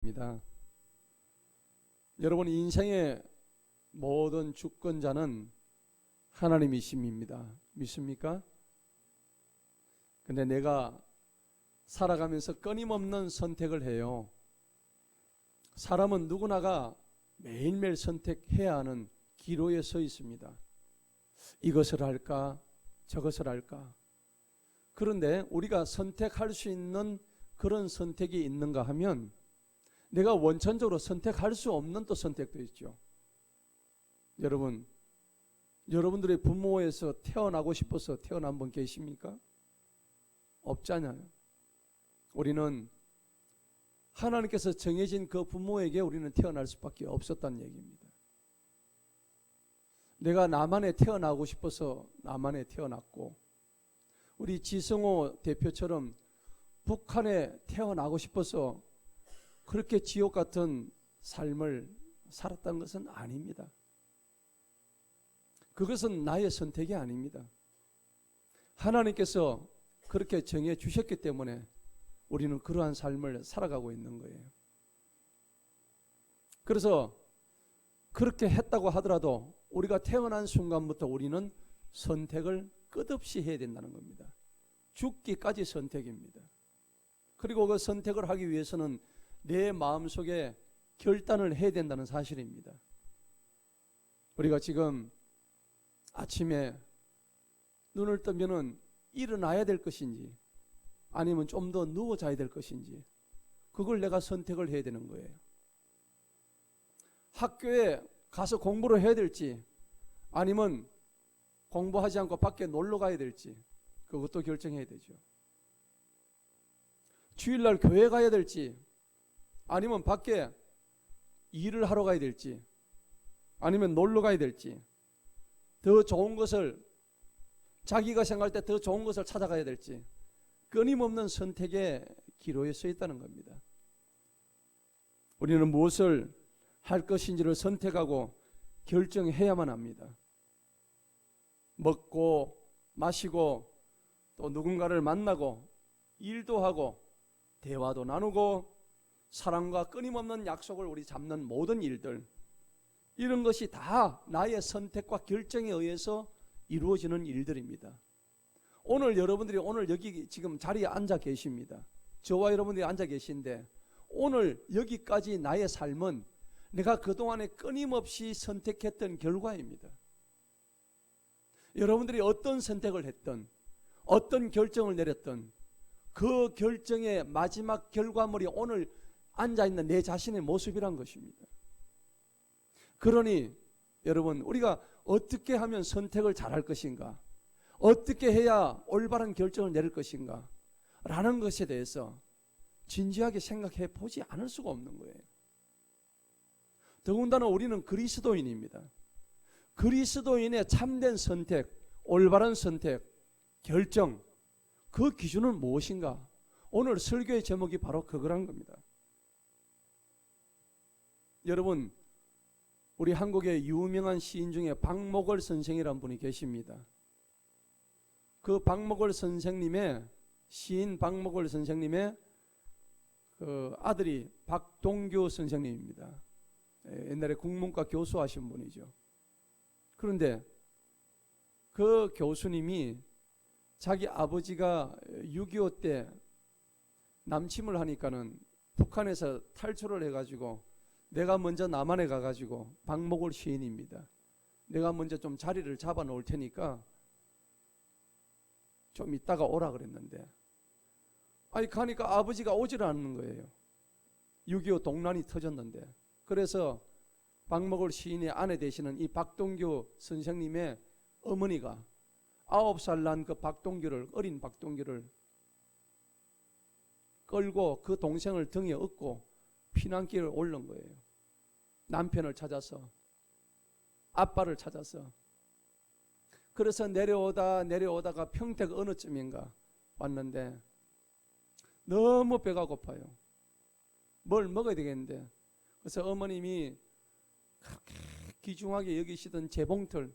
입니다. 여러분, 인생의 모든 주권자는 하나님이십니다. 믿습니까? 근데 내가 살아가면서 끊임없는 선택을 해요. 사람은 누구나가 매일매일 선택해야 하는 기로에 서 있습니다. 이것을 할까 저것을 할까. 그런데 우리가 선택할 수 있는 그런 선택이 있는가 하면 내가 원천적으로 선택할 수 없는 또 선택도 있죠. 여러분, 여러분들의 부모에서 태어나고 싶어서 태어난 분 계십니까? 없잖아요. 우리는 하나님께서 정해진 그 부모에게 우리는 태어날 수밖에 없었다는 얘기입니다. 내가 남한에 태어나고 싶어서 남한에 태어났고, 우리 지성호 대표처럼 북한에 태어나고 싶어서 그렇게 지옥 같은 삶을 살았다는 것은 아닙니다. 그것은 나의 선택이 아닙니다. 하나님께서 그렇게 정해 주셨기 때문에 우리는 그러한 삶을 살아가고 있는 거예요. 그래서 그렇게 했다고 하더라도 우리가 태어난 순간부터 우리는 선택을 끝없이 해야 된다는 겁니다. 죽기까지 선택입니다. 그리고 그 선택을 하기 위해서는 내 마음속에 결단을 해야 된다는 사실입니다. 우리가 지금 아침에 눈을 뜨면은 일어나야 될 것인지 아니면 좀 더 누워 자야 될 것인지, 그걸 내가 선택을 해야 되는 거예요. 학교에 가서 공부를 해야 될지 아니면 공부하지 않고 밖에 놀러 가야 될지, 그것도 결정해야 되죠. 주일날 교회 가야 될지 아니면 밖에 일을 하러 가야 될지 아니면 놀러 가야 될지, 더 좋은 것을, 자기가 생각할 때 더 좋은 것을 찾아가야 될지, 끊임없는 선택의 기로에 서 있다는 겁니다. 우리는 무엇을 할 것인지를 선택하고 결정해야만 합니다. 먹고 마시고 또 누군가를 만나고 일도 하고 대화도 나누고 사람과 끊임없는 약속을 우리 잡는 모든 일들, 이런 것이 다 나의 선택과 결정에 의해서 이루어지는 일들입니다. 오늘 여러분들이 오늘 여기 지금 자리에 앉아 계십니다. 저와 여러분들이 앉아 계신데 오늘 여기까지 나의 삶은 내가 그동안에 끊임없이 선택했던 결과입니다. 여러분들이 어떤 선택을 했든 어떤 결정을 내렸든 그 결정의 마지막 결과물이 오늘 앉아있는 내 자신의 모습이란 것입니다. 그러니 여러분, 우리가 어떻게 하면 선택을 잘할 것인가, 어떻게 해야 올바른 결정을 내릴 것인가 라는 것에 대해서 진지하게 생각해 보지 않을 수가 없는 거예요. 더군다나 우리는 그리스도인입니다. 그리스도인의 참된 선택, 올바른 선택, 결정, 그 기준은 무엇인가? 오늘 설교의 제목이 바로 그거란 겁니다. 여러분, 우리 한국의 유명한 시인 중에 박목월 선생이라는 분이 계십니다. 그 박목월 선생님의, 시인 박목월 선생님의 그 아들이 박동규 선생님입니다. 옛날에 국문과 교수하신 분이죠. 그런데 그 교수님이 자기 아버지가 6.25 때 남침을 하니까는 북한에서 탈출을 해가지고 내가 먼저 남한에 가가지고, 박목월 시인입니다, 내가 먼저 좀 자리를 잡아 놓을 테니까 좀 이따가 오라 그랬는데, 아니 가니까 아버지가 오질 않는 거예요. 6.25 동란이 터졌는데. 그래서 박목월 시인의 아내 되시는 이 박동규 선생님의 어머니가 9살 난 그 박동규를, 어린 박동규를 끌고 그 동생을 등에 업고 피난길을 오른 거예요. 남편을 찾아서, 아빠를 찾아서. 그래서 내려오다가 평택 어느 쯤인가 왔는데 너무 배가 고파요. 뭘 먹어야 되겠는데, 그래서 어머님이 그렇게 귀중하게 여기시던 재봉틀,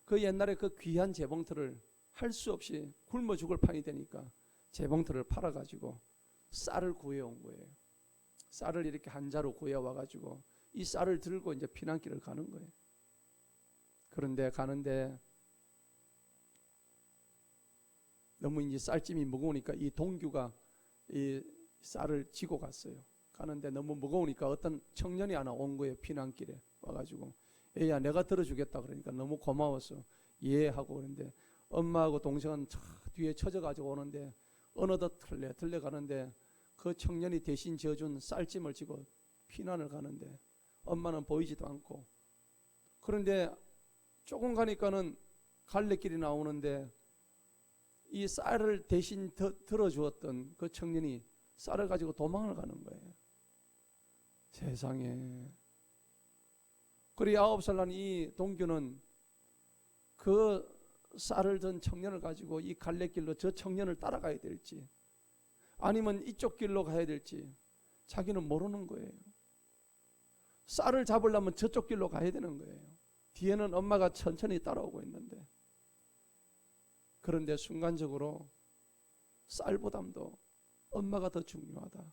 그 옛날에 그 귀한 재봉틀을 할 수 없이 굶어 죽을 판이 되니까 재봉틀을 팔아가지고 쌀을 구해온 거예요. 쌀을 이렇게 한 자루 구해와 가지고 이 쌀을 들고 이제 피난길을 가는 거예요. 그런데 가는데 너무 이제 쌀짐이 무거우니까 이 동규가 이 쌀을 지고 갔어요. 가는데 너무 무거우니까 어떤 청년이 하나 온 거예요. 피난길에 와가지고 애야 내가 들어주겠다 그러니까 너무 고마워서 예 하고 그러는데 엄마하고 동생은 뒤에 처져가지고 오는데 어느덧 들려 가는데 그 청년이 대신 져준 쌀짐을 지고 피난을 가는데 엄마는 보이지도 않고 그런데 조금 가니까는 갈래길이 나오는데 이 쌀을 대신 들어주었던 그 청년이 쌀을 가지고 도망을 가는 거예요. 세상에. 그리 9살 난 이 동규는 그 쌀을 든 청년을 가지고 이 갈래길로 저 청년을 따라가야 될지 아니면 이쪽 길로 가야 될지 자기는 모르는 거예요. 쌀을 잡으려면 저쪽 길로 가야 되는 거예요. 뒤에는 엄마가 천천히 따라오고 있는데 그런데 순간적으로 쌀보담도 엄마가 더 중요하다.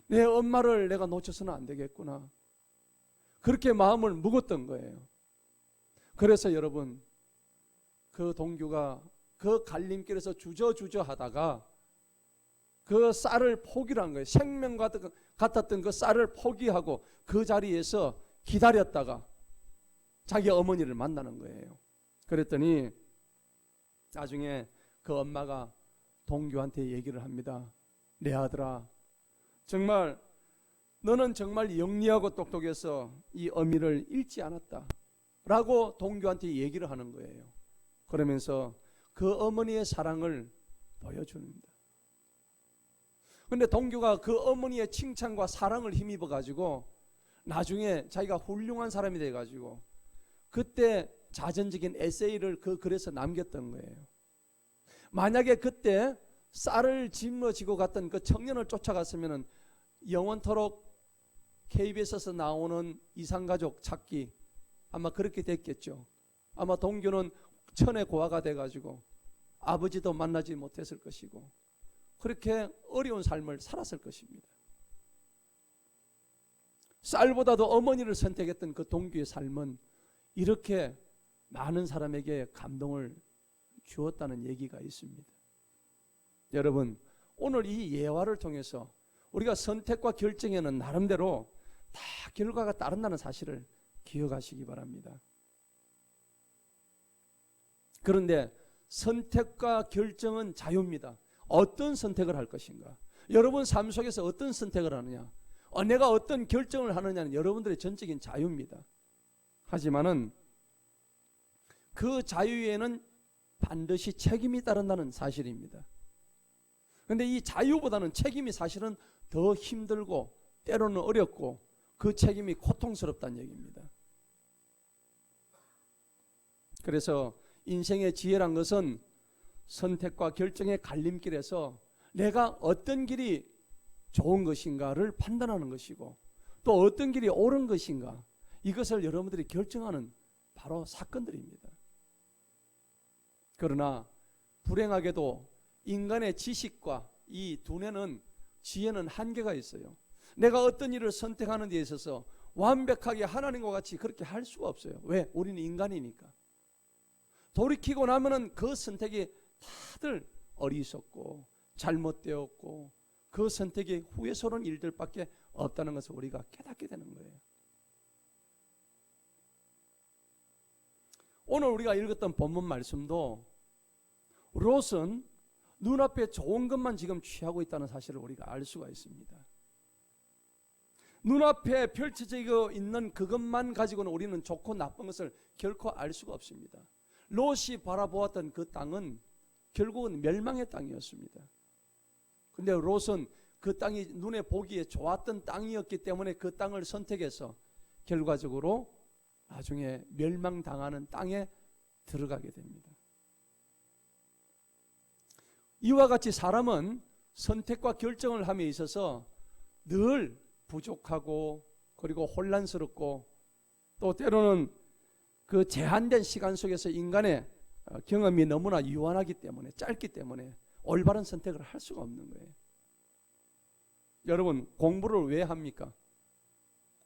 내 엄마를 내가 놓쳐서는 안 되겠구나. 그렇게 마음을 먹었던 거예요. 그래서 여러분 그 동규가 그 갈림길에서 주저주저 하다가 그 쌀을 포기를 한 거예요. 생명 같았던 그 쌀을 포기하고 그 자리에서 기다렸다가 자기 어머니를 만나는 거예요. 그랬더니 나중에 그 엄마가 동규한테 얘기를 합니다. 내 아들아, 정말 너는 정말 영리하고 똑똑해서 이 어미를 잃지 않았다 라고 동규한테 얘기를 하는 거예요. 그러면서 그 어머니의 사랑을 보여줍니다. 근데 동규가 그 어머니의 칭찬과 사랑을 힘입어 가지고 나중에 자기가 훌륭한 사람이 돼 가지고 그때 자전적인 에세이를 그 글에서 남겼던 거예요. 만약에 그때 쌀을 짊어지고 갔던 그 청년을 쫓아갔으면 영원토록 KBS에서 나오는 이상가족 찾기 아마 그렇게 됐겠죠. 아마 동규는 천의 고아가 돼가지고 아버지도 만나지 못했을 것이고 그렇게 어려운 삶을 살았을 것입니다. 쌀보다도 어머니를 선택했던 그 동규의 삶은 이렇게 많은 사람에게 감동을 주었다는 얘기가 있습니다. 여러분 오늘 이 예화를 통해서 우리가 선택과 결정에는 나름대로 다 결과가 따른다는 사실을 기억하시기 바랍니다. 그런데 선택과 결정은 자유입니다. 어떤 선택을 할 것인가? 여러분 삶 속에서 어떤 선택을 하느냐? 내가 어떤 결정을 하느냐는 여러분들의 전적인 자유입니다. 하지만은 그 자유에는 반드시 책임이 따른다는 사실입니다. 그런데 이 자유보다는 책임이 사실은 더 힘들고 때로는 어렵고 그 책임이 고통스럽다는 얘기입니다. 그래서 인생의 지혜란 것은 선택과 결정의 갈림길에서 내가 어떤 길이 좋은 것인가를 판단하는 것이고 또 어떤 길이 옳은 것인가 이것을 여러분들이 결정하는 바로 사건들입니다. 그러나 불행하게도 인간의 지식과 이 두뇌는 지혜는 한계가 있어요. 내가 어떤 일을 선택하는 데 있어서 완벽하게 하나님과 같이 그렇게 할 수가 없어요. 왜? 우리는 인간이니까. 돌이키고 나면은 그 선택이 다들 어리석고 잘못되었고 그 선택이 후회스러운 일들밖에 없다는 것을 우리가 깨닫게 되는 거예요. 오늘 우리가 읽었던 본문 말씀도 롯은 눈앞에 좋은 것만 지금 취하고 있다는 사실을 우리가 알 수가 있습니다. 눈앞에 펼쳐지고 있는 그것만 가지고는 우리는 좋고 나쁜 것을 결코 알 수가 없습니다. 롯이 바라보았던 그 땅은 결국은 멸망의 땅이었습니다. 근데 롯은 그 땅이 눈에 보기에 좋았던 땅이었기 때문에 그 땅을 선택해서 결과적으로 나중에 멸망당하는 땅에 들어가게 됩니다. 이와 같이 사람은 선택과 결정을 함에 있어서 늘 부족하고 그리고 혼란스럽고 또 때로는 그 제한된 시간 속에서 인간의 경험이 너무나 유한하기 때문에 짧기 때문에 올바른 선택을 할 수가 없는 거예요. 여러분, 공부를 왜 합니까?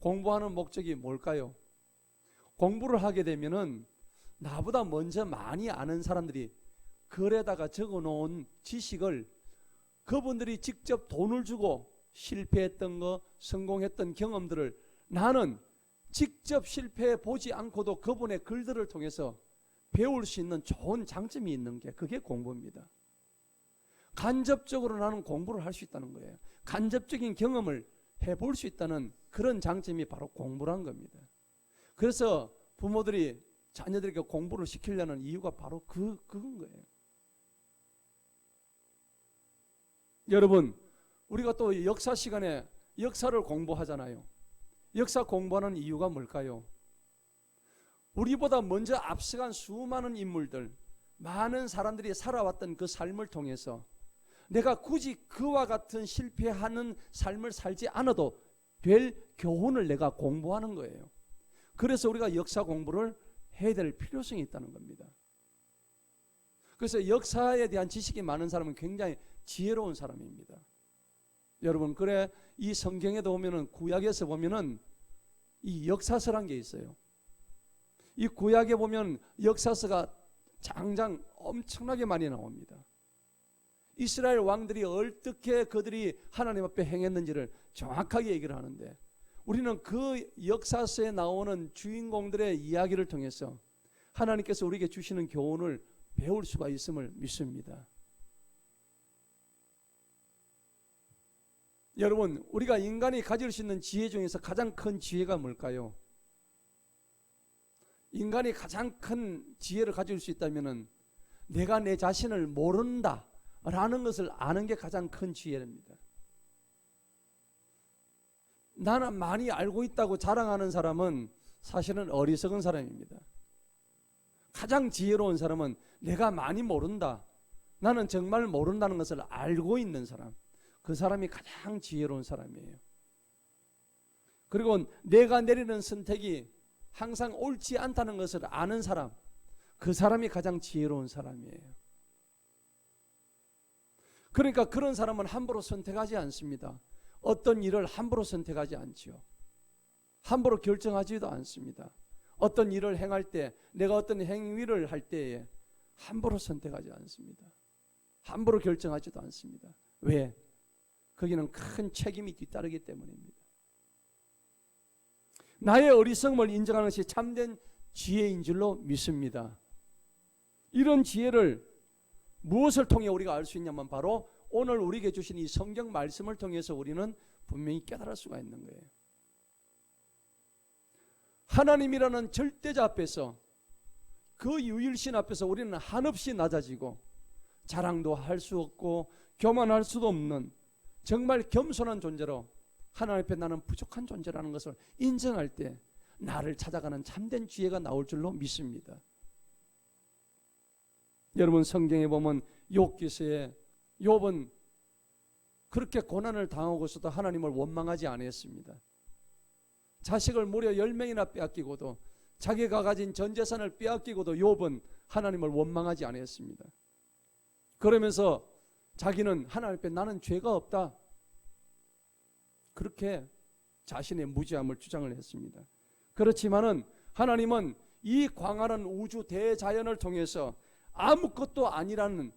공부하는 목적이 뭘까요? 공부를 하게 되면은 나보다 먼저 많이 아는 사람들이 글에다가 적어 놓은 지식을 그분들이 직접 돈을 주고 실패했던 거, 성공했던 경험들을 나는 직접 실패해 보지 않고도 그분의 글들을 통해서 배울 수 있는 좋은 장점이 있는 게 그게 공부입니다. 간접적으로 나는 공부를 할 수 있다는 거예요. 간접적인 경험을 해볼 수 있다는 그런 장점이 바로 공부란 겁니다. 그래서 부모들이 자녀들에게 공부를 시키려는 이유가 바로 그건 거예요. 여러분, 우리가 또 역사 시간에 역사를 공부하잖아요. 역사 공부하는 이유가 뭘까요? 우리보다 먼저 앞서간 수많은 인물들, 많은 사람들이 살아왔던 그 삶을 통해서 내가 굳이 그와 같은 실패하는 삶을 살지 않아도 될 교훈을 내가 공부하는 거예요. 그래서 우리가 역사 공부를 해야 될 필요성이 있다는 겁니다. 그래서 역사에 대한 지식이 많은 사람은 굉장히 지혜로운 사람입니다. 여러분, 그래 이 성경에도 보면은 구약에서 보면은 이 역사서란 게 있어요. 이 구약에 보면 역사서가 장장 엄청나게 많이 나옵니다. 이스라엘 왕들이 어떻게 그들이 하나님 앞에 행했는지를 정확하게 얘기를 하는데 우리는 그 역사서에 나오는 주인공들의 이야기를 통해서 하나님께서 우리에게 주시는 교훈을 배울 수가 있음을 믿습니다. 여러분, 우리가 인간이 가질 수 있는 지혜 중에서 가장 큰 지혜가 뭘까요? 인간이 가장 큰 지혜를 가질 수 있다면 내가 내 자신을 모른다 라는 것을 아는 게 가장 큰 지혜입니다. 나는 많이 알고 있다고 자랑하는 사람은 사실은 어리석은 사람입니다. 가장 지혜로운 사람은 내가 많이 모른다, 나는 정말 모른다는 것을 알고 있는 사람, 그 사람이 가장 지혜로운 사람이에요. 그리고 내가 내리는 선택이 항상 옳지 않다는 것을 아는 사람, 그 사람이 가장 지혜로운 사람이에요. 그러니까 그런 사람은 함부로 선택하지 않습니다. 어떤 일을 함부로 선택하지 않지요. 함부로 결정하지도 않습니다. 어떤 일을 행할 때, 내가 어떤 행위를 할 때에 함부로 선택하지 않습니다. 함부로 결정하지도 않습니다. 왜? 거기는 큰 책임이 뒤따르기 때문입니다. 나의 어리석음을 인정하는 것이 참된 지혜인 줄로 믿습니다. 이런 지혜를 무엇을 통해 우리가 알 수 있냐면 바로 오늘 우리에게 주신 이 성경 말씀을 통해서 우리는 분명히 깨달을 수가 있는 거예요. 하나님이라는 절대자 앞에서, 그 유일신 앞에서 우리는 한없이 낮아지고 자랑도 할 수 없고 교만할 수도 없는 정말 겸손한 존재로 하나님 앞에 나는 부족한 존재라는 것을 인정할 때 나를 찾아가는 참된 지혜가 나올 줄로 믿습니다. 여러분, 성경에 보면 욥기서에 욥은 그렇게 고난을 당하고서도 하나님을 원망하지 않았습니다. 자식을 무려 10명이나 빼앗기고도, 자기가 가진 전 재산을 빼앗기고도 욥은 하나님을 원망하지 않았습니다. 그러면서 자기는 하나님 앞에 나는 죄가 없다, 그렇게 자신의 무죄함을 주장을 했습니다. 그렇지만은 하나님은 이 광활한 우주 대자연을 통해서 아무것도 아니라는,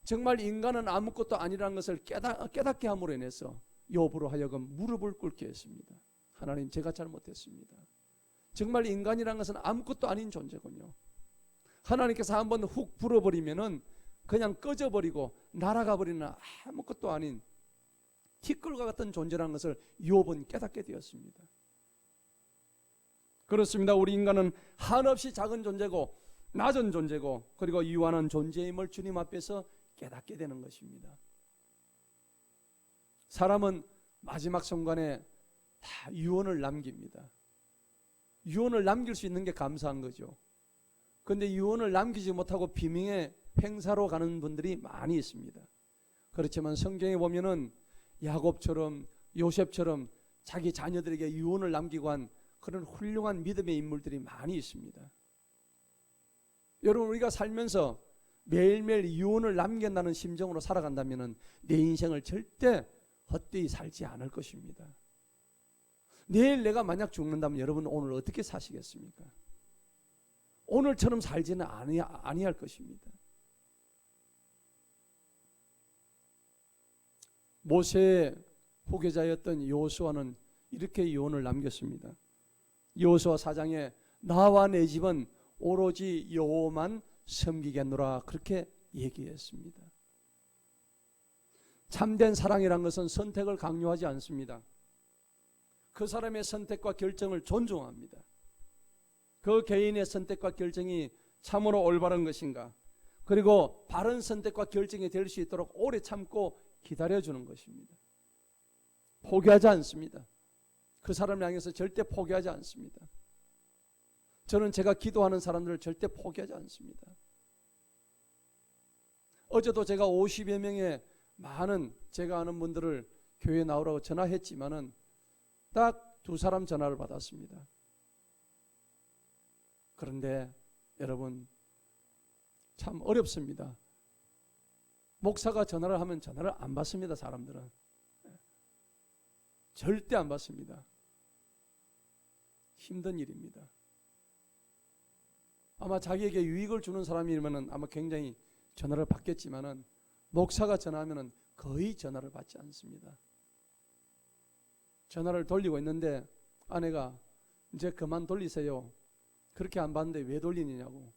정말 인간은 아무것도 아니라는 것을 깨닫게 함으로 인해서 욥으로 하여금 무릎을 꿇게 했습니다. 하나님, 제가 잘못했습니다. 정말 인간이라는 것은 아무것도 아닌 존재군요. 하나님께서 한번 훅 불어버리면은 그냥 꺼져버리고 날아가 버리는 아무것도 아닌 티끌과 같은 존재라는 것을 욥은 깨닫게 되었습니다. 그렇습니다. 우리 인간은 한없이 작은 존재고 낮은 존재고 그리고 유한한 존재임을 주님 앞에서 깨닫게 되는 것입니다. 사람은 마지막 순간에 다 유언을 남깁니다. 유언을 남길 수 있는 게 감사한 거죠. 그런데 유언을 남기지 못하고 비명의 행사로 가는 분들이 많이 있습니다. 그렇지만 성경에 보면은 야곱처럼 요셉처럼 자기 자녀들에게 유언을 남기고 한 그런 훌륭한 믿음의 인물들이 많이 있습니다. 여러분, 우리가 살면서 매일매일 유언을 남긴다는 심정으로 살아간다면 내 인생을 절대 헛되이 살지 않을 것입니다. 내일 내가 만약 죽는다면 여러분 오늘 어떻게 사시겠습니까? 오늘처럼 살지는 아니할 것입니다. 모세의 후계자였던 여호수아는 이렇게 유언을 남겼습니다. 여호수아 4장에 나와 내 집은 오로지 여호와만 섬기겠노라 그렇게 얘기했습니다. 참된 사랑이란 것은 선택을 강요하지 않습니다. 그 사람의 선택과 결정을 존중합니다. 그 개인의 선택과 결정이 참으로 올바른 것인가, 그리고 바른 선택과 결정이 될 수 있도록 오래 참고 기다려주는 것입니다. 포기하지 않습니다. 그 사람을 향해서 절대 포기하지 않습니다. 저는 제가 기도하는 사람들을 절대 포기하지 않습니다. 어제도 제가 50여 명의 많은 제가 아는 분들을 교회에 나오라고 전화했지만은 딱 2사람 전화를 받았습니다. 그런데 여러분 참 어렵습니다. 목사가 전화를 하면 전화를 안 받습니다. 사람들은 절대 안 받습니다. 힘든 일입니다. 아마 자기에게 유익을 주는 사람이면 아마 굉장히 전화를 받겠지만은 목사가 전화하면은 거의 전화를 받지 않습니다. 전화를 돌리고 있는데 아내가 이제 그만 돌리세요. 그렇게 안 받는데 왜 돌리느냐고.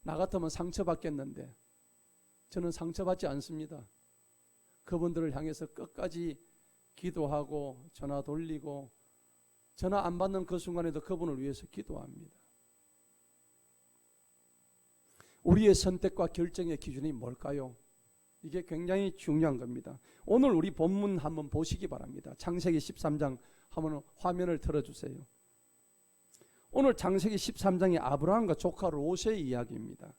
나 같으면 상처받겠는데 저는 상처받지 않습니다. 그분들을 향해서 끝까지 기도하고 전화 돌리고 전화 안 받는 그 순간에도 그분을 위해서 기도합니다. 우리의 선택과 결정의 기준이 뭘까요? 이게 굉장히 중요한 겁니다. 오늘 우리 본문 한번 보시기 바랍니다. 창세기 13장 한번 화면을 틀어주세요. 오늘 창세기 13장이 아브라함과 조카 롯의 이야기입니다.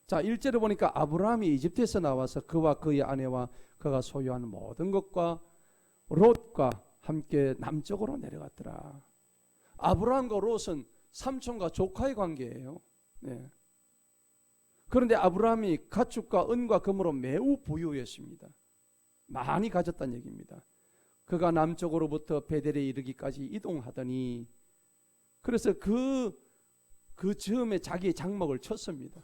자, 1절에 보니까 아브라함이 이집트에서 나와서 그와 그의 아내와 그가 소유한 모든 것과 롯과 함께 남쪽으로 내려갔더라. 아브라함과 롯은 삼촌과 조카의 관계예요. 네. 그런데 아브라함이 가축과 은과 금으로 매우 부유했습니다. 많이 가졌다는 얘기입니다. 그가 남쪽으로부터 베델에 이르기까지 이동하더니 그래서 그 즈음에 자기의 장막을 쳤습니다.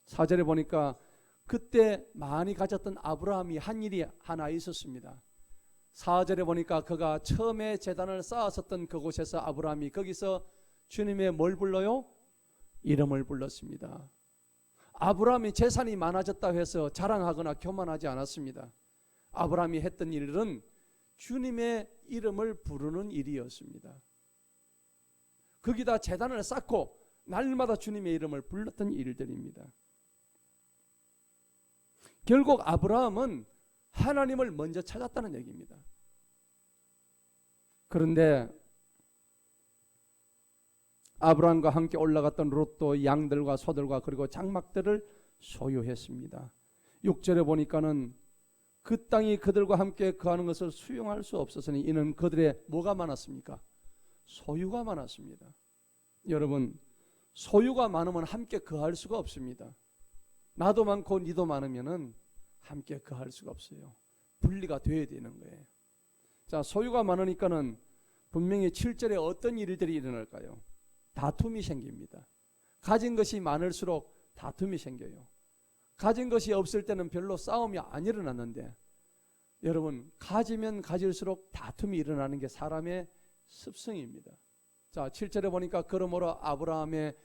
4절에 보니까 그때 많이 가졌던 아브라함이 한 일이 하나 있었습니다. 4절에 보니까 그가 처음에 제단을 쌓았었던 그곳에서 아브라함이 거기서 주님의 뭘 불러요? 이름을 불렀습니다. 아브라함이 재산이 많아졌다고 해서 자랑하거나 교만하지 않았습니다. 아브라함이 했던 일은 주님의 이름을 부르는 일이었습니다. 거기다 제단을 쌓고 날마다 주님의 이름을 불렀던 일들입니다. 결국 아브라함은 하나님을 먼저 찾았다는 얘기입니다. 그런데 아브라함과 함께 올라갔던 롯도 양들과 소들과 그리고 장막들을 소유했습니다. 6절에 보니까는 그 땅이 그들과 함께 거하는 것을 수용할 수 없었으니 이는 그들의 뭐가 많았습니까? 소유가 많았습니다. 여러분, 소유가 많으면 함께 거할 수가 없습니다. 나도 많고 니도 많으면은 함께 거할 수가 없어요. 분리가 돼야 되는 거예요. 자, 소유가 많으니까는 분명히 7절에 어떤 일들이 일어날까요? 다툼이 생깁니다. 가진 것이 많을수록 다툼이 생겨요. 가진 것이 없을 때는 별로 싸움이 안 일어났는데 여러분, 가지면 가질수록 다툼이 일어나는 게 사람의 습성입니다. 자, 7절에 보니까 그러므로 아브라함의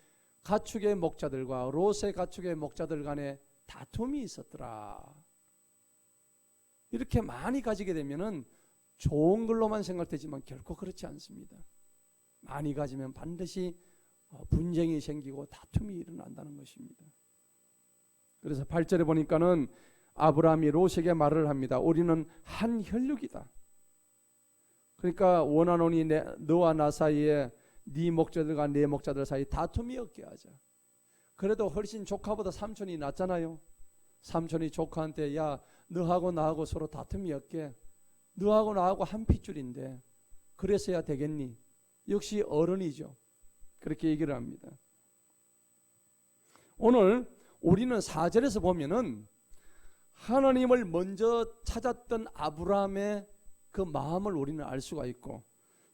가축의 목자들과 롯의 가축의 목자들 간에 다툼이 있었더라. 이렇게 많이 가지게 되면은 좋은 걸로만 생각되지만 결코 그렇지 않습니다. 많이 가지면 반드시 분쟁이 생기고 다툼이 일어난다는 것입니다. 그래서 8절에 보니까는 아브라함이 롯에게 말을 합니다. 우리는 한 혈육이다. 그러니까 원하노니 너와 나 사이에 네 목자들과 내 목자들 사이 다툼이 없게 하자. 그래도 훨씬 조카보다 삼촌이 낫잖아요. 삼촌이 조카한테 야, 너하고 나하고 서로 다툼이 없게, 너하고 나하고 한 핏줄인데 그래서야 되겠니? 역시 어른이죠. 그렇게 얘기를 합니다. 오늘 우리는 4절에서 보면은 하나님을 먼저 찾았던 아브라함의 그 마음을 우리는 알 수가 있고,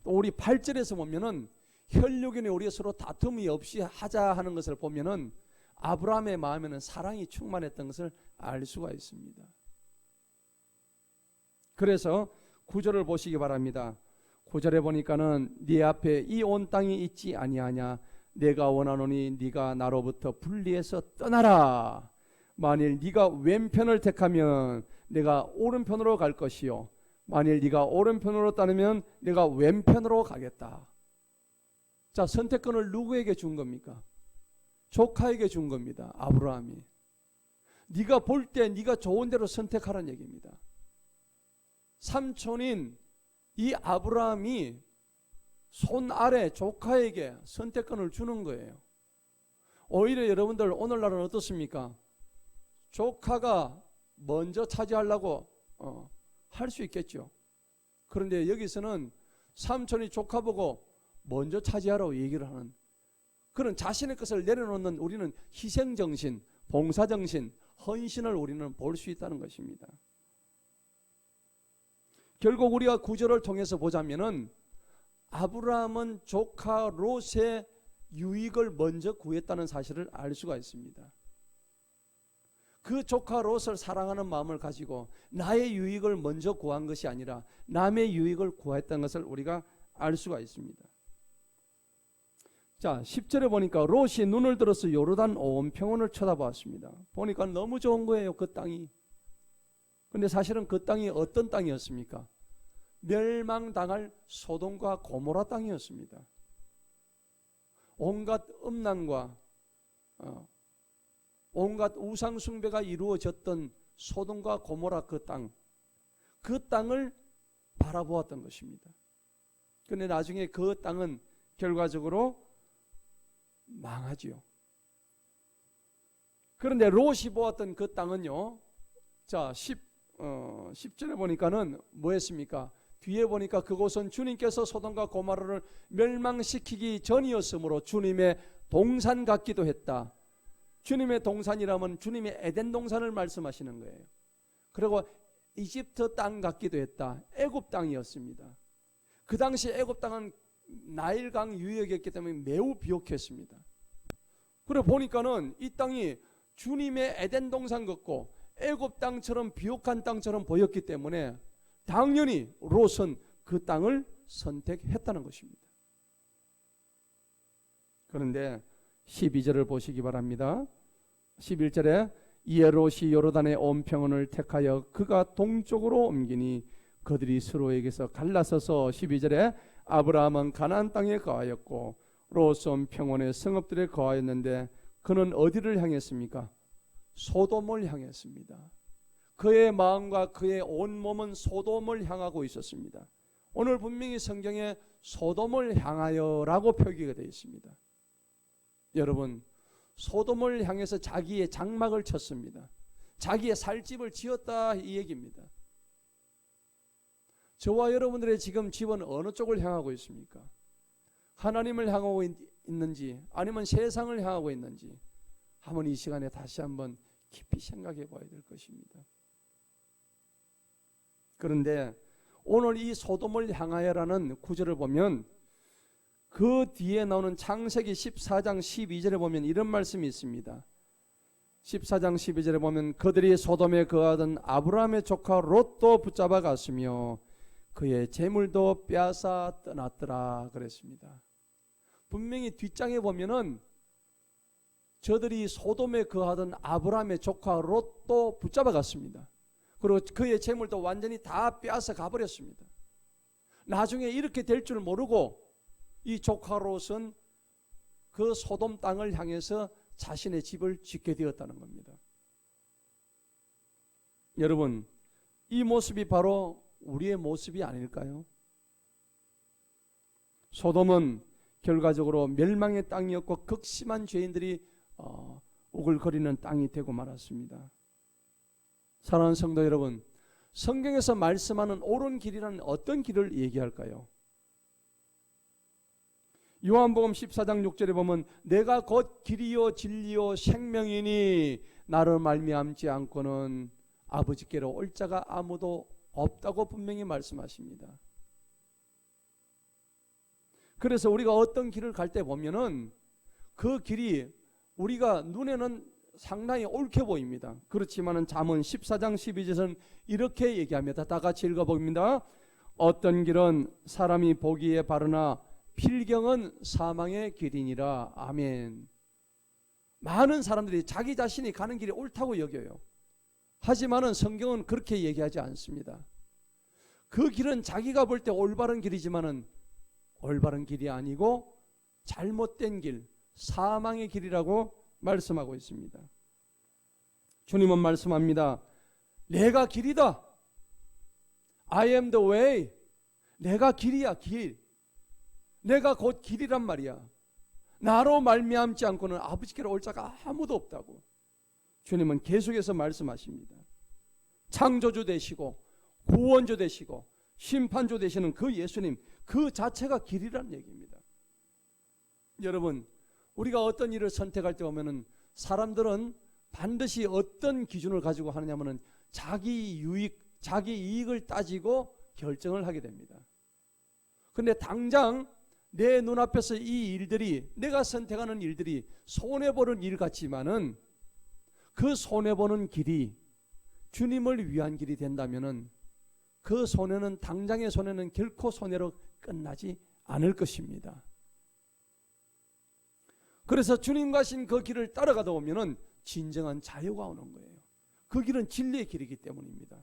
또 우리 8절에서 보면은 혈육인의 우리가 서로 다툼이 없이 하자 하는 것을 보면은 아브라함의 마음에는 사랑이 충만했던 것을 알 수가 있습니다. 그래서 9절을 보시기 바랍니다. 9절에 보니까는 네 앞에 이 온 땅이 있지 아니하냐, 내가 원하노니 네가 나로부터 분리해서 떠나라. 만일 네가 왼편을 택하면 내가 오른편으로 갈 것이요, 만일 네가 오른편으로 따르면 내가 왼편으로 가겠다. 자, 선택권을 누구에게 준 겁니까? 조카에게 준 겁니다. 아브라함이. 네가 볼 때 네가 좋은 대로 선택하라는 얘기입니다. 삼촌인 이 아브라함이 손 아래 조카에게 선택권을 주는 거예요. 오히려 여러분들 오늘날은 어떻습니까? 조카가 먼저 차지하려고 할 수 있겠죠. 그런데 여기서는 삼촌이 조카 보고 먼저 차지하라고 얘기를 하는 그런 자신의 것을 내려놓는 우리는 희생정신, 봉사정신, 헌신을 우리는 볼 수 있다는 것입니다. 결국 우리가 구절을 통해서 보자면은 아브라함은 조카 롯의 유익을 먼저 구했다는 사실을 알 수가 있습니다. 그 조카 롯을 사랑하는 마음을 가지고 나의 유익을 먼저 구한 것이 아니라 남의 유익을 구했다는 것을 우리가 알 수가 있습니다. 자, 10절에 보니까 롯이 눈을 들어서 요르단 온 평원을 쳐다보았습니다. 보니까 너무 좋은 거예요, 그 땅이. 근데 사실은 그 땅이 어떤 땅이었습니까? 멸망당할 소돔과 고모라 땅이었습니다. 온갖 음란과 온갖 우상 숭배가 이루어졌던 소돔과 고모라 그 땅을 바라보았던 것입니다. 그런데 나중에 그 땅은 결과적으로 망하지요. 그런데 롯이 보았던 그 땅은요, 자 10절에 보니까는 뭐였습니까? 뒤에 보니까 그곳은 주님께서 소돔과 고모라를 멸망시키기 전이었으므로 주님의 동산 같기도 했다. 주님의 동산이라면 주님의 에덴 동산을 말씀하시는 거예요. 그리고 이집트 땅 같기도 했다. 애굽 땅이었습니다. 그 당시 애굽 땅은 나일강 유역이었기 때문에 매우 비옥했습니다. 그래 보니까는 이 땅이 주님의 에덴 동산 같고 애굽 땅처럼 비옥한 땅처럼 보였기 때문에 당연히 롯은 그 땅을 선택했다는 것입니다. 그런데 12절을 보시기 바랍니다. 11절에 이에 롯이 요르단의 온 평원을 택하여 그가 동쪽으로 옮기니 그들이 서로에게서 갈라서서 12절에 아브라함은 가나안 땅에 거하였고 롯은 평원의 성읍들에 거하였는데 그는 어디를 향했습니까? 소돔을 향했습니다. 그의 마음과 그의 온 몸은 소돔을 향하고 있었습니다. 오늘 분명히 성경에 소돔을 향하여라고 표기가 되어 있습니다. 여러분, 소돔을 향해서 자기의 장막을 쳤습니다. 자기의 살집을 지었다 이 얘기입니다. 저와 여러분들의 지금 집은 어느 쪽을 향하고 있습니까? 하나님을 향하고 있는지 아니면 세상을 향하고 있는지 한번 이 시간에 다시 한번 깊이 생각해 봐야 될 것입니다. 그런데 오늘 이 소돔을 향하여라는 구절을 보면 그 뒤에 나오는 창세기 14장 12절에 보면 이런 말씀이 있습니다. 14장 12절에 보면 그들이 소돔에 거하던 아브라함의 조카 롯도 붙잡아 갔으며 그의 재물도 빼앗아 떠났더라 그랬습니다. 분명히 뒷장에 보면은 저들이 소돔에 거하던 아브라함의 조카 롯도 붙잡아 갔습니다. 그리고 그의 재물도 완전히 다 빼앗아 가버렸습니다. 나중에 이렇게 될 줄 모르고 이 조카 롯은 그 소돔 땅을 향해서 자신의 집을 짓게 되었다는 겁니다. 여러분, 이 모습이 바로 우리의 모습이 아닐까요? 소돔은 결과적으로 멸망의 땅이었고 극심한 죄인들이 우글거리는 땅이 되고 말았습니다. 사랑하는 성도 여러분, 성경에서 말씀하는 옳은 길이란 어떤 길을 얘기할까요? 요한복음 14장 6절에 보면 내가 곧 길이요 진리요 생명이니 나를 말미암지 않고는 아버지께로 올 자가 아무도 없다고 분명히 말씀하십니다. 그래서 우리가 어떤 길을 갈 때 보면은 그 길이 우리가 눈에는 상당히 옳게 보입니다. 그렇지만은 잠언 14장 12절은 이렇게 얘기합니다. 다 같이 읽어봅니다. 어떤 길은 사람이 보기에 바르나 필경은 사망의 길이니라. 아멘. 많은 사람들이 자기 자신이 가는 길이 옳다고 여겨요. 하지만은 성경은 그렇게 얘기하지 않습니다. 그 길은 자기가 볼 때 올바른 길이지만은 올바른 길이 아니고 잘못된 길, 사망의 길이라고 말씀하고 있습니다. 주님은 말씀합니다. 내가 길이다. I am the way. 내가 길이야, 길. 내가 곧 길이란 말이야. 나로 말미암지 않고는 아버지께로 올 자가 아무도 없다고 주님은 계속해서 말씀하십니다. 창조주 되시고 구원주 되시고 심판주 되시는 그 예수님, 그 자체가 길이란 얘기입니다. 여러분, 우리가 어떤 일을 선택할 때 보면은 사람들은 반드시 어떤 기준을 가지고 하느냐면은 자기 유익, 자기 이익을 따지고 결정을 하게 됩니다. 그런데 당장 내 눈앞에서 이 일들이, 내가 선택하는 일들이 손해보는 일 같지만은 그 손해보는 길이 주님을 위한 길이 된다면은 그 손해는, 당장의 손해는 결코 손해로 끝나지 않을 것입니다. 그래서 주님 가신 그 길을 따라가다 보면은 진정한 자유가 오는 거예요. 그 길은 진리의 길이기 때문입니다.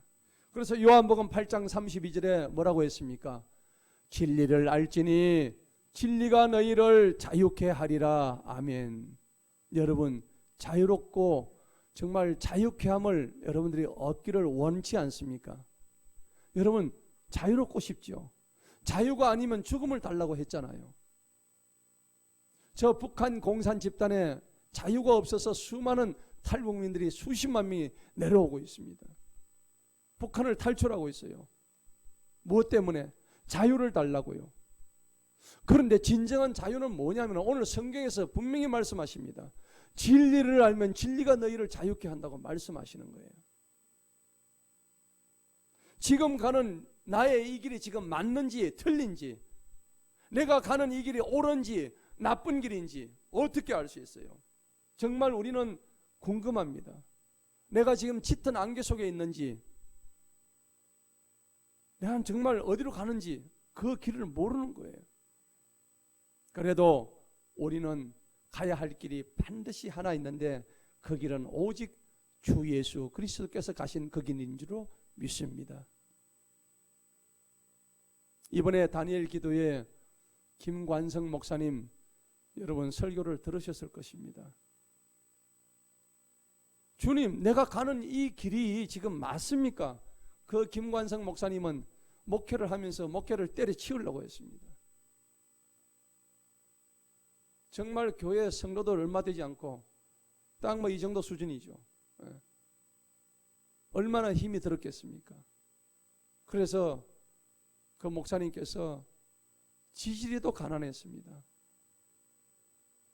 그래서 요한복음 8장 32절에 뭐라고 했습니까? 진리를 알지니 진리가 너희를 자유케 하리라. 아멘. 여러분, 자유롭고 정말 자유케 함을 여러분들이 얻기를 원치 않습니까? 여러분, 자유롭고 싶죠. 자유가 아니면 죽음을 달라고 했잖아요. 저 북한 공산 집단에 자유가 없어서 수많은 탈북민들이 수십만 명이 내려오고 있습니다. 북한을 탈출하고 있어요. 무엇 때문에? 자유를 달라고요. 그런데 진정한 자유는 뭐냐면 오늘 성경에서 분명히 말씀하십니다. 진리를 알면 진리가 너희를 자유케 한다고 말씀하시는 거예요. 지금 가는 나의 이 길이 지금 맞는지 틀린지, 내가 가는 이 길이 옳은지 나쁜 길인지 어떻게 알 수 있어요? 정말 우리는 궁금합니다. 내가 지금 짙은 안개 속에 있는지, 내가 정말 어디로 가는지 그 길을 모르는 거예요. 그래도 우리는 가야 할 길이 반드시 하나 있는데 그 길은 오직 주 예수 그리스도께서 가신 그 길인 줄로 믿습니다. 이번에 다니엘 기도에 김관성 목사님, 여러분 설교를 들으셨을 것입니다. 주님, 내가 가는 이 길이 지금 맞습니까? 그 김관성 목사님은 목회를 하면서 목회를 때려치우려고 했습니다. 정말 교회 성도들 얼마 되지 않고 딱 뭐 이 정도 수준이죠. 얼마나 힘이 들었겠습니까? 그래서 그 목사님께서 지지리도 가난했습니다.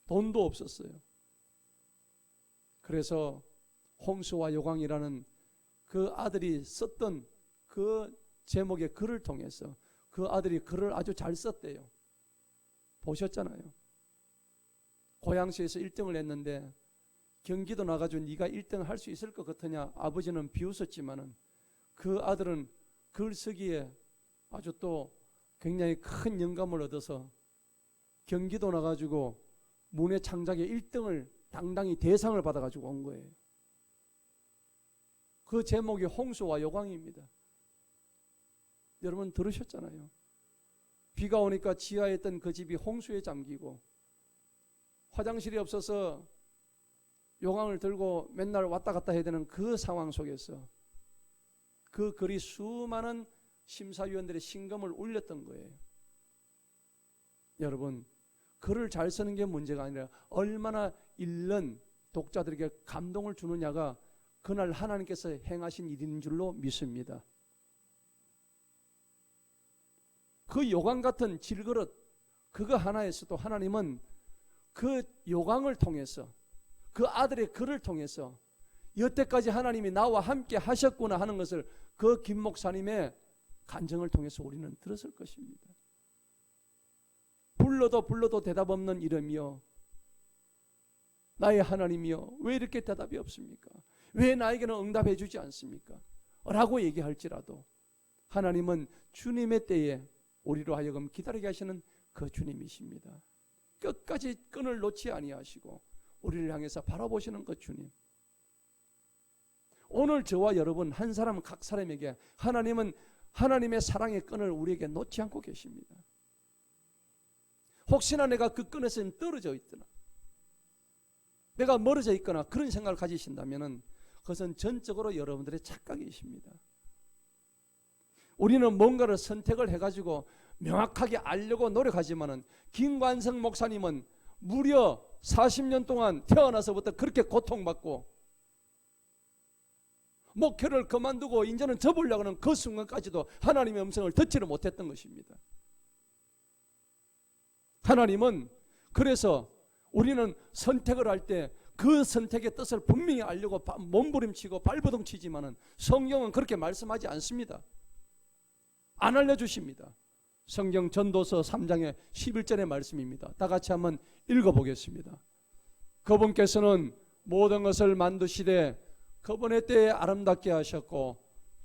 돈도 없었어요. 그래서 홍수와 요강이라는 그 아들이 썼던 그 제목의 글을 통해서 그 아들이 글을 아주 잘 썼대요. 보셨잖아요. 고양시에서 1등을 했는데 경기도 나가지고 네가 1등 할 수 있을 것 같으냐, 아버지는 비웃었지만은 그 아들은 글쓰기에 아주 또 굉장히 큰 영감을 얻어서 경기도 나가지고 문예 창작에 1등을 당당히 대상을 받아가지고 온 거예요. 그 제목이 홍수와 요강입니다. 여러분 들으셨잖아요. 비가 오니까 지하에 있던 그 집이 홍수에 잠기고 화장실이 없어서 요강을 들고 맨날 왔다 갔다 해야 되는 그 상황 속에서 그 글이 수많은 심사위원들의 심금을 울렸던 거예요. 여러분, 글을 잘 쓰는 게 문제가 아니라 얼마나 읽는 독자들에게 감동을 주느냐가 그날 하나님께서 행하신 일인 줄로 믿습니다. 그 요강 같은 질그릇 그거 하나에서도 하나님은 그 요강을 통해서 그 아들의 글을 통해서 여태까지 하나님이 나와 함께 하셨구나 하는 것을 그 김 목사님의 간증을 통해서 우리는 들었을 것입니다. 불러도 대답 없는 이름이여, 나의 하나님이여, 왜 이렇게 대답이 없습니까? 왜 나에게는 응답해 주지 않습니까? 라고 얘기할지라도 하나님은 주님의 때에 우리로 하여금 기다리게 하시는 그 주님이십니다. 끝까지 끈을 놓지 아니하시고 우리를 향해서 바라보시는 그 주님. 오늘 저와 여러분 한 사람 각 사람에게 하나님은 하나님의 사랑의 끈을 우리에게 놓지 않고 계십니다. 혹시나 내가 그 끈에서 떨어져 있거나 내가 멀어져 있거나 그런 생각을 가지신다면 그것은 전적으로 여러분들의 착각이십니다. 우리는 뭔가를 선택을 해가지고 명확하게 알려고 노력하지만은 김관성 목사님은 무려 40년 동안 태어나서부터 그렇게 고통받고 목회를 그만두고 이제는 접으려고 하는 그 순간까지도 하나님의 음성을 듣지를 못했던 것입니다. 하나님은 그래서 우리는 선택을 할 때 그 선택의 뜻을 분명히 알려고 몸부림치고 발버둥치지만은 성경은 그렇게 말씀하지 않습니다. 안 알려주십니다. 성경 전도서 3장의 11절의 말씀입니다. 다 같이 한번 읽어보겠습니다. 그분께서는 모든 것을 만드시되 그분의 때에 아름답게 하셨고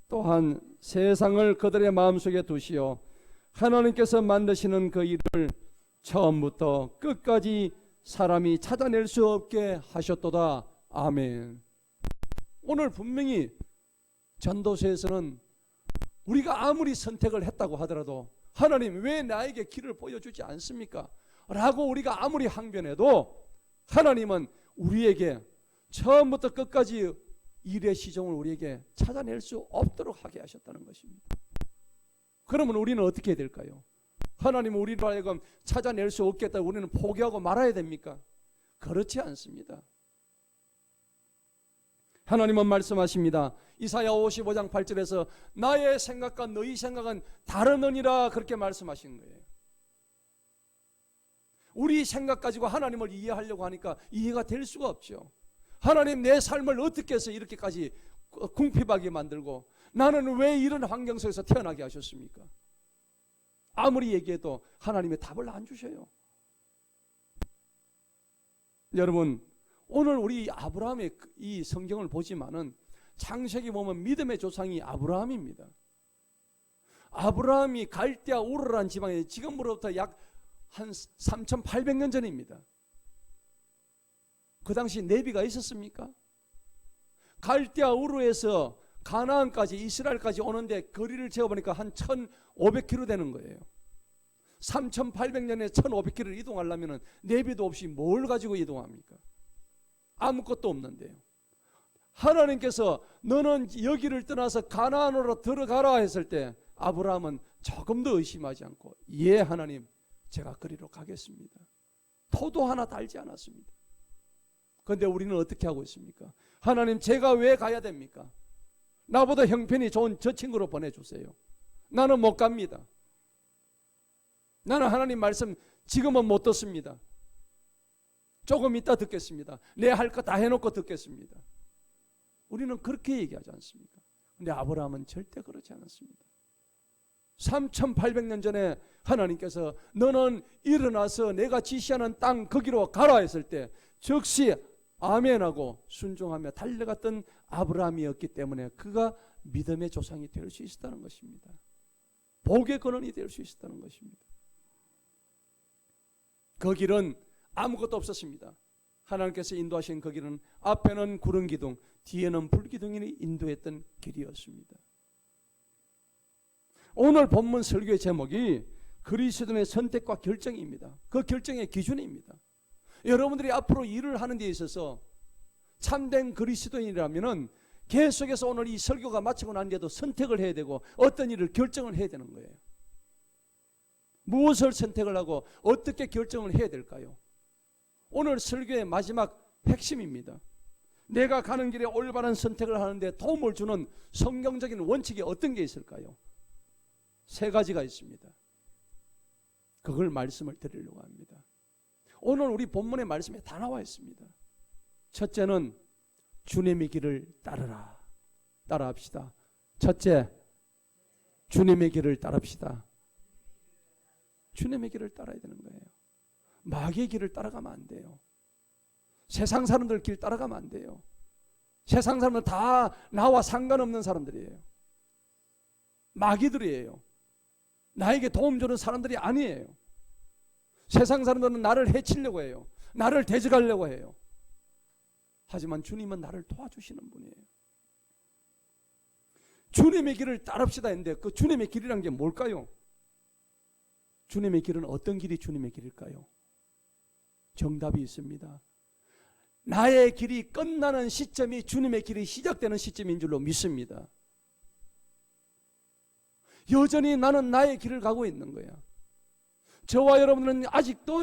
또한 세상을 그들의 마음속에 두시어 하나님께서 만드시는 그 일을 처음부터 끝까지 사람이 찾아낼 수 없게 하셨도다. 아멘. 오늘 분명히 전도서에서는 우리가 아무리 선택을 했다고 하더라도 하나님 왜 나에게 길을 보여주지 않습니까? 라고 우리가 아무리 항변해도 하나님은 우리에게 처음부터 끝까지 일의 시종을 우리에게 찾아낼 수 없도록 하게 하셨다는 것입니다. 그러면 우리는 어떻게 해야 될까요? 하나님은 우리로 하여금 찾아낼 수 없겠다고 우리는 포기하고 말아야 됩니까? 그렇지 않습니다. 하나님은 말씀하십니다. 이사야 55장 8절에서 나의 생각과 너희 생각은 다르느니라 그렇게 말씀하신 거예요. 우리 생각 가지고 하나님을 이해하려고 하니까 이해가 될 수가 없죠. 하나님 내 삶을 어떻게 해서 이렇게까지 궁핍하게 만들고 나는 왜 이런 환경 속에서 태어나게 하셨습니까? 아무리 얘기해도 하나님의 답을 안 주셔요. 여러분 오늘 우리 아브라함의 이 성경을 보지만은 창세기 보면 믿음의 조상이 아브라함입니다. 아브라함이 갈대아 우르라는 지방에 지금으로부터 약 한 3,800년 전입니다. 그 당시 내비가 있었습니까? 갈대아 우르에서 가나안까지 이스라엘까지 오는데 거리를 재어보니까 한 1,500km 되는 거예요. 3,800년에 1,500km를 이동하려면 내비도 없이 뭘 가지고 이동합니까? 아무것도 없는데요. 하나님께서 너는 여기를 떠나서 가나안으로 들어가라 했을 때 아브라함은 조금도 의심하지 않고 예 하나님 제가 그리로 가겠습니다. 토도 하나 달지 않았습니다. 그런데 우리는 어떻게 하고 있습니까? 하나님 제가 왜 가야 됩니까? 나보다 형편이 좋은 저 친구로 보내주세요. 나는 못 갑니다. 나는 하나님 말씀 지금은 못 듣습니다. 조금 이따 듣겠습니다. 내 할 거 다 해놓고 듣겠습니다. 우리는 그렇게 얘기하지 않습니까? 근데 아브라함은 절대 그렇지 않았습니다. 3,800년 전에 하나님께서 너는 일어나서 내가 지시하는 땅 거기로 가라 했을 때 즉시 아멘하고 순종하며 달려갔던 아브라함이었기 때문에 그가 믿음의 조상이 될 수 있었다는 것입니다. 복의 근원이 될 수 있었다는 것입니다. 그 길은 아무것도 없었습니다. 하나님께서 인도하신 그 길은 앞에는 구름 기둥, 뒤에는 불 기둥이 인도했던 길이었습니다. 오늘 본문 설교의 제목이 그리스도인의 선택과 결정입니다. 그 결정의 기준입니다. 여러분들이 앞으로 일을 하는 데 있어서 참된 그리스도인이라면은 계속해서 오늘 이 설교가 마치고 난 뒤에도 선택을 해야 되고 어떤 일을 결정을 해야 되는 거예요. 무엇을 선택을 하고 어떻게 결정을 해야 될까요? 오늘 설교의 마지막 핵심입니다. 내가 가는 길에 올바른 선택을 하는데 도움을 주는 성경적인 원칙이 어떤 게 있을까요? 3가지가 있습니다. 그걸 말씀을 드리려고 합니다. 오늘 우리 본문의 말씀에 다 나와 있습니다. 첫째는 주님의 길을 따르라. 따라합시다. 첫째, 주님의 길을 따릅시다. 주님의 길을 따라야 되는 거예요. 마귀의 길을 따라가면 안 돼요. 세상 사람들 길 따라가면 안 돼요. 세상 사람들 다 나와 상관없는 사람들이에요. 마귀들이에요. 나에게 도움 주는 사람들이 아니에요. 세상 사람들은 나를 해치려고 해요. 나를 대적하려고 해요. 하지만 주님은 나를 도와주시는 분이에요. 주님의 길을 따릅시다 했는데 그 주님의 길이란 게 뭘까요? 주님의 길은 어떤 길이 주님의 길일까요? 정답이 있습니다. 나의 길이 끝나는 시점이 주님의 길이 시작되는 시점인 줄로 믿습니다. 여전히 나는 나의 길을 가고 있는 거야. 저와 여러분은 아직도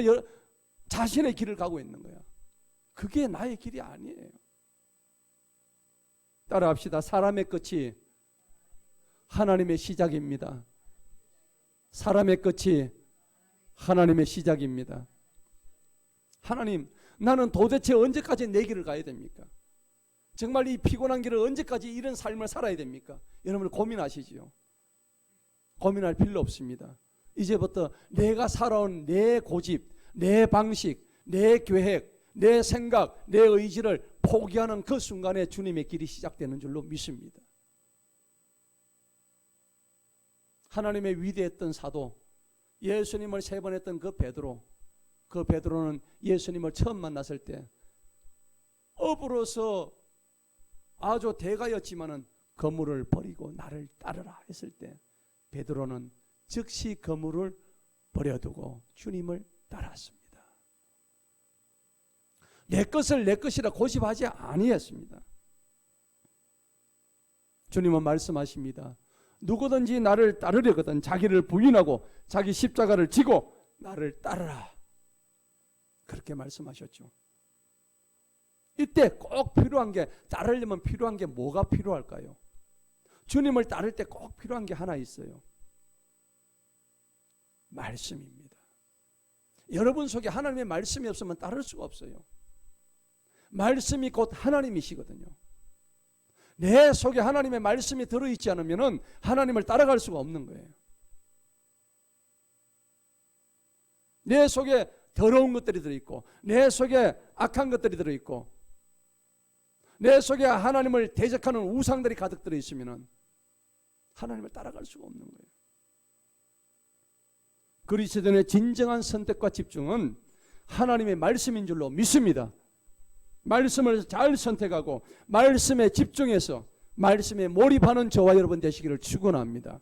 자신의 길을 가고 있는 거야. 그게 나의 길이 아니에요. 따라합시다. 사람의 끝이 하나님의 시작입니다. 사람의 끝이 하나님의 시작입니다. 하나님, 나는 도대체 언제까지 내 길을 가야 됩니까? 정말 이 피곤한 길을 언제까지 이런 삶을 살아야 됩니까? 여러분 고민하시지요. 고민할 필요 없습니다. 이제부터 내가 살아온 내 고집, 내 방식, 내 계획, 내 생각, 내 의지를 포기하는 그 순간에 주님의 길이 시작되는 줄로 믿습니다. 하나님의 위대했던 사도, 예수님을 3번 했던 그 베드로는 예수님을 처음 만났을 때 업으로서 아주 대가였지만은 거물을 버리고 나를 따르라 했을 때 베드로는 즉시 거물을 버려두고 주님을 따랐습니다. 내 것을 내 것이라 고집하지 아니했습니다. 주님은 말씀하십니다. 누구든지 나를 따르려거든 자기를 부인하고 자기 십자가를 지고 나를 따르라. 그렇게 말씀하셨죠. 이때 꼭 필요한 게, 따르려면 필요한 게 뭐가 필요할까요? 주님을 따를 때 꼭 필요한 게 하나 있어요. 말씀입니다. 여러분 속에 하나님의 말씀이 없으면 따를 수가 없어요. 말씀이 곧 하나님이시거든요. 내 속에 하나님의 말씀이 들어있지 않으면 하나님을 따라갈 수가 없는 거예요. 내 속에 더러운 것들이 들어있고, 내 속에 악한 것들이 들어있고, 내 속에 하나님을 대적하는 우상들이 가득 들어있으면 하나님을 따라갈 수가 없는 거예요. 그리스도인의 진정한 선택과 집중은 하나님의 말씀인 줄로 믿습니다. 말씀을 잘 선택하고 말씀에 집중해서 말씀에 몰입하는 저와 여러분 되시기를 축원합니다.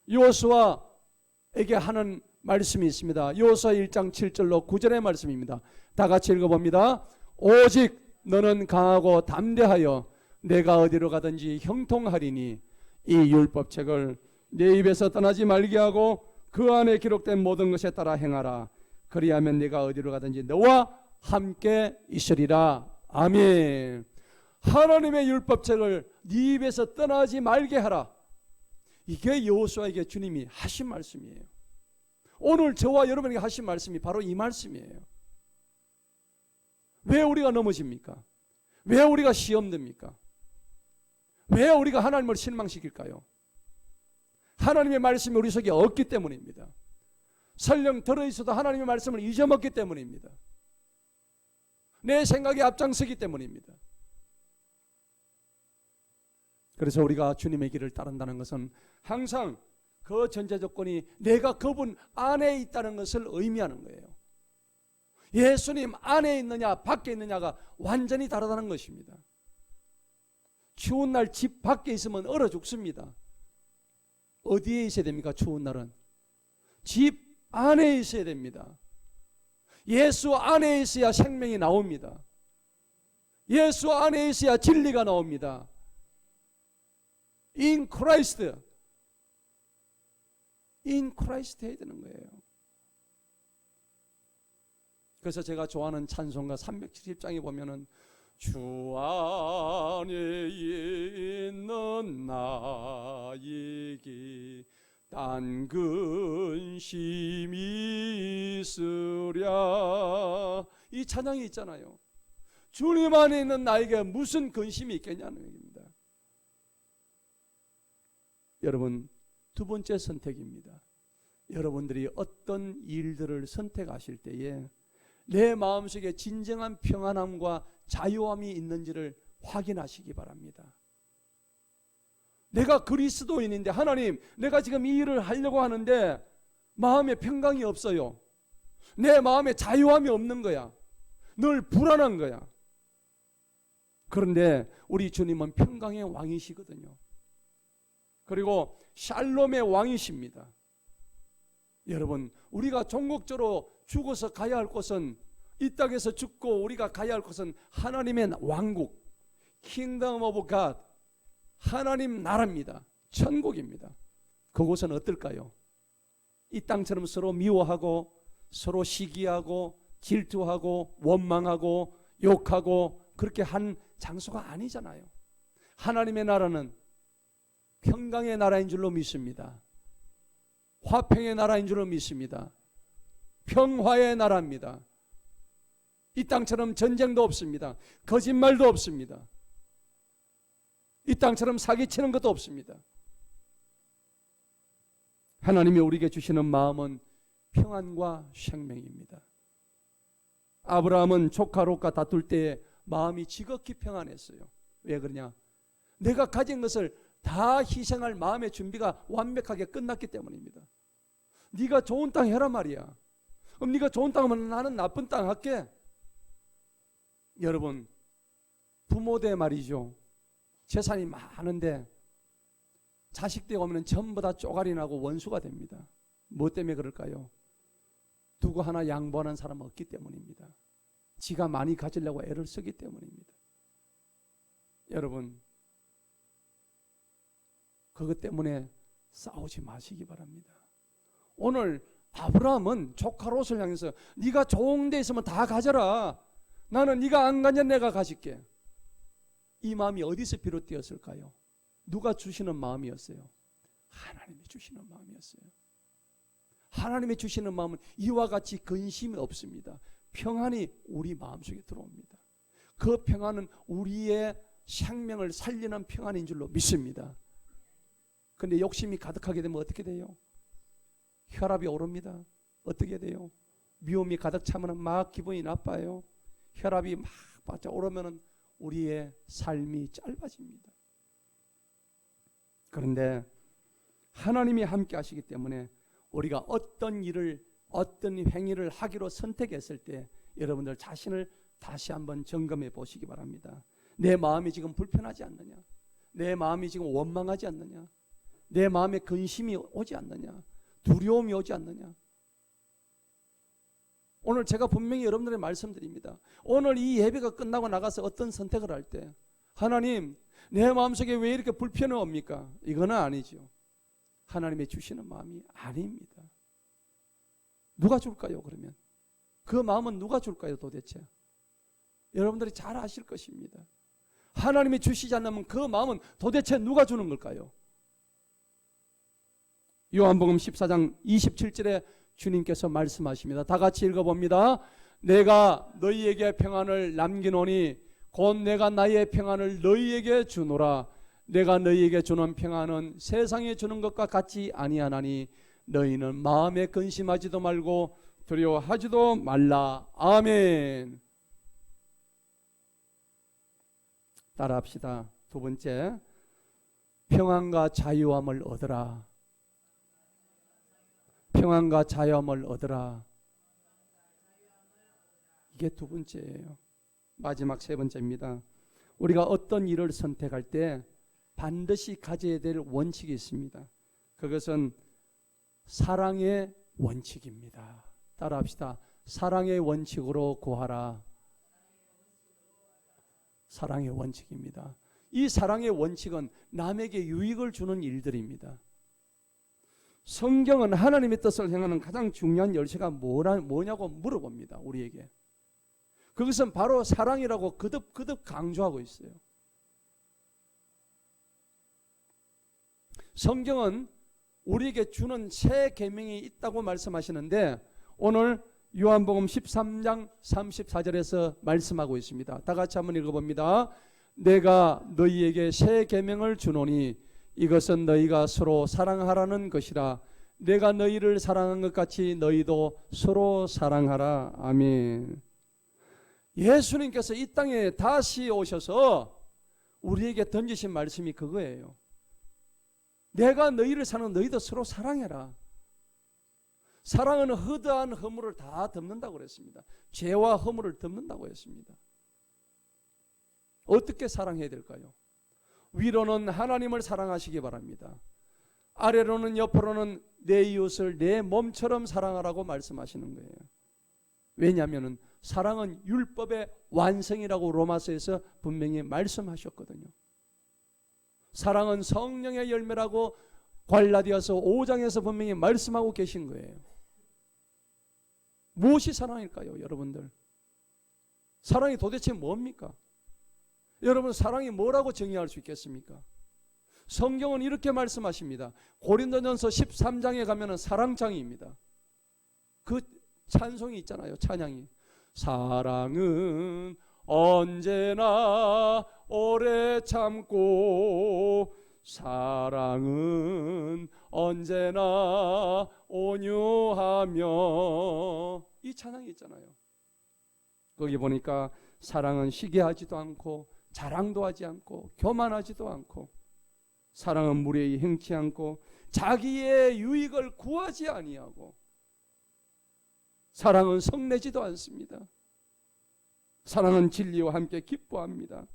여호수아에게 하는 말씀이 있습니다. 여호수아 1장 7절로 9절의 말씀입니다. 다 같이 읽어봅니다. 오직 너는 강하고 담대하여 내가 어디로 가든지 형통하리니 이 율법책을 내 입에서 떠나지 말게 하고 그 안에 기록된 모든 것에 따라 행하라. 그리하면 내가 어디로 가든지 너와 함께 있으리라. 아멘. 하나님의 율법책을 네 입에서 떠나지 말게 하라. 이게 여호수아에게 주님이 하신 말씀이에요. 오늘 저와 여러분에게 하신 말씀이 바로 이 말씀이에요. 왜 우리가 넘어집니까? 왜 우리가 시험 듭니까? 왜 우리가 하나님을 실망시킬까요? 하나님의 말씀이 우리 속에 없기 때문입니다. 설령 들어있어도 하나님의 말씀을 잊어먹기 때문입니다. 내 생각에 앞장서기 때문입니다. 그래서 우리가 주님의 길을 따른다는 것은 항상 그 전제 조건이 내가 그분 안에 있다는 것을 의미하는 거예요. 예수님 안에 있느냐 밖에 있느냐가 완전히 다르다는 것입니다. 추운 날 집 밖에 있으면 얼어 죽습니다. 어디에 있어야 됩니까? 추운 날은 집 안에 있어야 됩니다. 예수 안에 있어야 생명이 나옵니다. 예수 안에 있어야 진리가 나옵니다. In Christ 해야 되는 거예요. 그래서 제가 좋아하는 찬송가 370장에 보면은 주 안에 있는 나에게 딴 근심이 있으랴, 이 찬양이 있잖아요. 주님 안에 있는 나에게 무슨 근심이 있겠냐는 얘기입니다. 여러분, 두 번째 선택입니다. 여러분들이 어떤 일들을 선택하실 때에 내 마음속에 진정한 평안함과 자유함이 있는지를 확인하시기 바랍니다. 내가 그리스도인인데 하나님, 내가 지금 이 일을 하려고 하는데 마음에 평강이 없어요. 내 마음에 자유함이 없는 거야. 늘 불안한 거야. 그런데 우리 주님은 평강의 왕이시거든요. 그리고 샬롬의 왕이십니다. 여러분, 우리가 종국적으로 죽어서 가야 할 곳은, 이 땅에서 죽고 우리가 가야 할 곳은 하나님의 왕국, Kingdom of God, 하나님 나라입니다. 천국입니다. 그곳은 어떨까요? 이 땅처럼 서로 미워하고 서로 시기하고 질투하고 원망하고 욕하고 그렇게 한 장소가 아니잖아요. 하나님의 나라는 평강의 나라인 줄로 믿습니다. 화평의 나라인 줄로 믿습니다. 평화의 나라입니다. 이 땅처럼 전쟁도 없습니다. 거짓말도 없습니다. 이 땅처럼 사기치는 것도 없습니다. 하나님이 우리에게 주시는 마음은 평안과 생명입니다. 아브라함은 조카 롯과 다툴 때에 마음이 지극히 평안했어요. 왜 그러냐? 내가 가진 것을 다 희생할 마음의 준비가 완벽하게 끝났기 때문입니다. 네가 좋은 땅 해라 말이야. 그럼 네가 좋은 땅 하면 나는 나쁜 땅 할게. 여러분, 부모대 말이죠. 재산이 많은데 자식들 오면 전부 다 쪼가리 나고 원수가 됩니다. 뭐 때문에 그럴까요? 누구 하나 양보하는 사람 없기 때문입니다. 지가 많이 가지려고 애를 쓰기 때문입니다. 여러분, 그것 때문에 싸우지 마시기 바랍니다. 오늘 아브라함은 조카 롯을 향해서 네가 좋은 데 있으면 다 가져라. 나는 네가 안 가냐 내가 가질게. 이 마음이 어디서 비롯되었을까요? 누가 주시는 마음이었어요? 하나님이 주시는 마음이었어요. 하나님이 주시는 마음은 이와 같이 근심이 없습니다. 평안이 우리 마음속에 들어옵니다. 그 평안은 우리의 생명을 살리는 평안인 줄로 믿습니다. 그런데 욕심이 가득하게 되면 어떻게 돼요? 혈압이 오릅니다. 어떻게 돼요? 미움이 가득 차면 막 기분이 나빠요. 혈압이 막 바짝 오르면 우리의 삶이 짧아집니다. 그런데 하나님이 함께 하시기 때문에 우리가 어떤 일을, 어떤 행위를 하기로 선택했을 때 여러분들 자신을 다시 한번 점검해 보시기 바랍니다. 내 마음이 지금 불편하지 않느냐? 내 마음이 지금 원망하지 않느냐? 내 마음에 근심이 오지 않느냐? 두려움이 오지 않느냐? 오늘 제가 분명히 여러분들에게 말씀드립니다. 오늘 이 예배가 끝나고 나가서 어떤 선택을 할 때 하나님, 내 마음속에 왜 이렇게 불편이 옵니까? 이거는 아니죠. 하나님의 주시는 마음이 아닙니다. 누가 줄까요, 그러면? 그 마음은 누가 줄까요, 도대체? 여러분들이 잘 아실 것입니다. 하나님이 주시지 않으면 그 마음은 도대체 누가 주는 걸까요? 요한복음 14장 27절에 주님께서 말씀하십니다. 다 같이 읽어봅니다. 내가 너희에게 평안을 남기노니 곧 내가 나의 평안을 너희에게 주노라. 내가 너희에게 주는 평안은 세상에 주는 것과 같이 아니하나니 너희는 마음에 근심하지도 말고 두려워하지도 말라. 아멘. 따라합시다. 두 번째, 평안과 자유함을 얻으라. 평안과 자유함을 얻으라. 이게 두 번째예요. 마지막 세 번째입니다. 우리가 어떤 일을 선택할 때 반드시 가져야 될 원칙이 있습니다. 그것은 사랑의 원칙입니다. 따라합시다. 사랑의 원칙으로 구하라. 사랑의 원칙입니다. 이 사랑의 원칙은 남에게 유익을 주는 일들입니다. 성경은 하나님의 뜻을 행하는 가장 중요한 열쇠가 뭐냐고 물어봅니다. 우리에게. 그것은 바로 사랑이라고 거듭 강조하고 있어요. 성경은 우리에게 주는 새 계명이 있다고 말씀하시는데 오늘 요한복음 13장 34절에서 말씀하고 있습니다. 다 같이 한번 읽어봅니다. 내가 너희에게 새 계명을 주노니 이것은 너희가 서로 사랑하라는 것이라. 내가 너희를 사랑한 것 같이 너희도 서로 사랑하라. 아멘. 예수님께서 이 땅에 다시 오셔서 우리에게 던지신 말씀이 그거예요. 내가 너희를 사랑하는 너희도 서로 사랑해라. 사랑은 허다한 허물을 다 덮는다고 그랬습니다. 죄와 허물을 덮는다고 했습니다. 어떻게 사랑해야 될까요? 위로는 하나님을 사랑하시기 바랍니다. 아래로는 옆으로는 내 이웃을 내 몸처럼 사랑하라고 말씀하시는 거예요. 왜냐하면 사랑은 율법의 완성이라고 로마서에서 분명히 말씀하셨거든요. 사랑은 성령의 열매라고 갈라디아서 5장에서 분명히 말씀하고 계신 거예요. 무엇이 사랑일까요, 여러분들? 사랑이 도대체 뭡니까? 여러분, 사랑이 뭐라고 정의할 수 있겠습니까? 성경은 이렇게 말씀하십니다. 고린도전서 13장에 가면은 사랑장입니다. 그 찬송이 있잖아요, 찬양이. 사랑은 언제나 오래 참고 사랑은 언제나 온유하며, 이 찬양이 있잖아요. 거기 보니까 사랑은 시기하지도 않고 자랑도 하지 않고 교만하지도 않고 사랑은 무례히 행치 않고 자기의 유익을 구하지 아니하고 사랑은 성내지도 않습니다. 사랑은 진리와 함께 기뻐합니다.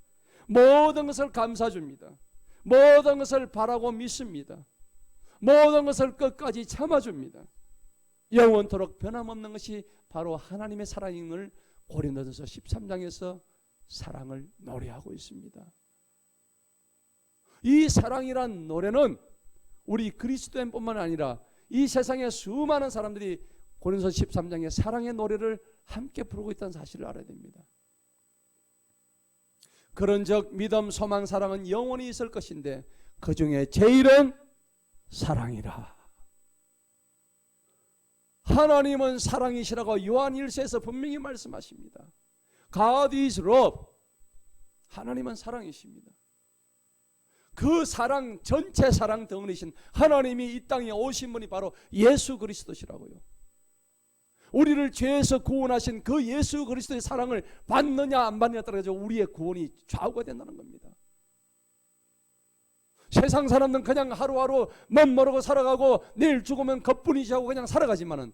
모든 것을 감사줍니다. 모든 것을 바라고 믿습니다. 모든 것을 끝까지 참아줍니다. 영원토록 변함없는 것이 바로 하나님의 사랑임을 고린도전서 13장에서 사랑을 노래하고 있습니다. 이 사랑이란 노래는 우리 그리스도인뿐만 아니라 이 세상의 수많은 사람들이 고린도전서 13장의 사랑의 노래를 함께 부르고 있다는 사실을 알아야 됩니다. 그런즉 믿음, 소망, 사랑은 영원히 있을 것인데 그 중에 제일은 사랑이라. 하나님은 사랑이시라고 요한 1서에서 분명히 말씀하십니다. God is love. 하나님은 사랑이십니다. 그 사랑, 전체 사랑 덩어리신 하나님이 이 땅에 오신 분이 바로 예수 그리스도시라고요. 우리를 죄에서 구원하신 그 예수 그리스도의 사랑을 받느냐 안 받느냐에 따라서 우리의 구원이 좌우가 된다는 겁니다. 세상 사람들은 그냥 하루하루 멋모르고 살아가고 내일 죽으면 그뿐이지 하고 그냥 살아가지만은